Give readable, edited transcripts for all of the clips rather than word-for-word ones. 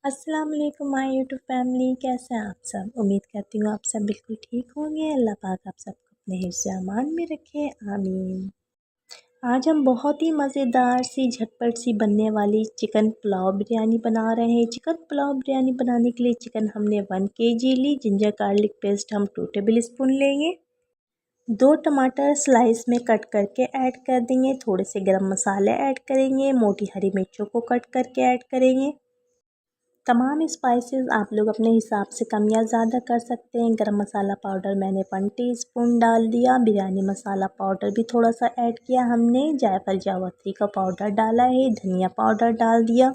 अस्सलाम वालेकुम my YouTube family, कैसे हैं आप सब। उम्मीद करती हूँ आप सब बिल्कुल ठीक होंगे। अल्लाह पाक आप सबको अपने हिफ्ज़ अमान में रखे, आमीन। आज हम बहुत ही मज़ेदार सी झटपट सी बनने वाली चिकन पुलाव बिरयानी बना रहे हैं। चिकन पुलाव बिरयानी बनाने के लिए चिकन हमने 1 kg ली। जिंजर गार्लिक पेस्ट हम 2 टेबल स्पून लेंगे। 2 टमाटर स्लाइस में कट करके ऐड कर देंगे। थोड़े से गरम मसाले ऐड करेंगे। मोटी हरी मिर्चों को कट करके ऐड करेंगे। तमाम स्पाइसेस आप लोग अपने हिसाब से कम या ज़्यादा कर सकते हैं। गरम मसाला पाउडर मैंने 1 टीस्पून डाल दिया। बिरयानी मसाला पाउडर भी थोड़ा सा ऐड किया हमने। जायफल जावित्री का पाउडर डाला है। धनिया पाउडर डाल दिया।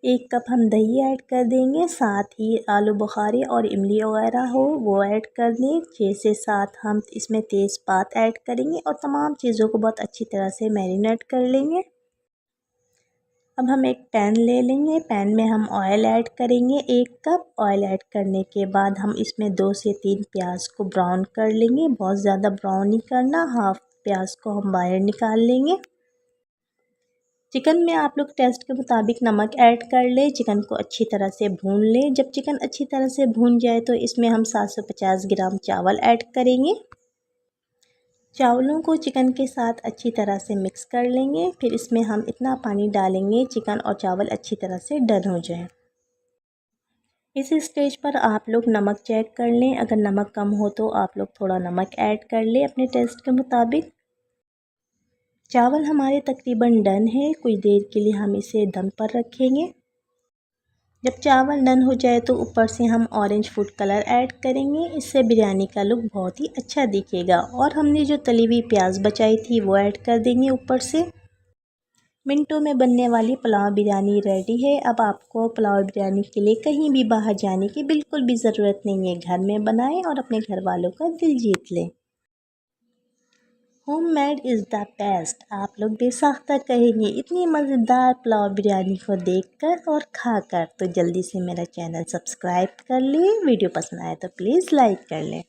1 कप हम दही ऐड कर देंगे। साथ ही आलू बुखारी और इमली वगैरह हो वो ऐड कर दें। 6 से 7 हम इसमें तेज़पात ऐड करेंगे और तमाम चीज़ों को बहुत अच्छी तरह से मैरिनेट कर लेंगे। अब हम एक पैन ले लेंगे। पैन में हम ऑयल ऐड करेंगे। 1 कप ऑयल ऐड करने के बाद हम इसमें 2 से 3 प्याज को ब्राउन कर लेंगे। बहुत ज़्यादा ब्राउन नहीं करना। हाफ प्याज को हम बाहर निकाल लेंगे। चिकन में आप लोग टेस्ट के मुताबिक नमक ऐड कर ले। चिकन को अच्छी तरह से भून लें। जब चिकन अच्छी तरह से भून जाए तो इसमें हम 750 ग्राम चावल ऐड करेंगे। चावलों को चिकन के साथ अच्छी तरह से मिक्स कर लेंगे। फिर इसमें हम इतना पानी डालेंगे चिकन और चावल अच्छी तरह से डन हो जाए। इस स्टेज पर आप लोग नमक चेक कर लें। अगर नमक कम हो तो आप लोग थोड़ा नमक ऐड कर लें अपने टेस्ट के मुताबिक। चावल हमारे तकरीबन डन है। कुछ देर के लिए हम इसे दम पर रखेंगे। जब चावल डन हो जाए तो ऊपर से हम ऑरेंज फूड कलर ऐड करेंगे। इससे बिरयानी का लुक बहुत ही अच्छा दिखेगा। और हमने जो तली हुई प्याज बचाई थी वो ऐड कर देंगे ऊपर से। मिनटों में बनने वाली पुलाव बिरयानी रेडी है। अब आपको पुलाव बिरयानी के लिए कहीं भी बाहर जाने की बिल्कुल भी ज़रूरत नहीं है। घर में बनाएं और अपने घर वालों का दिल जीत लें। Homemade is the best. आप लोग बेसाख्ता कहेंगे इतनी मज़ेदार पुलाव बिरयानी को देखकर और खाकर। तो जल्दी से मेरा चैनल सब्सक्राइब कर लें। वीडियो पसंद आए तो प्लीज़ लाइक कर लें।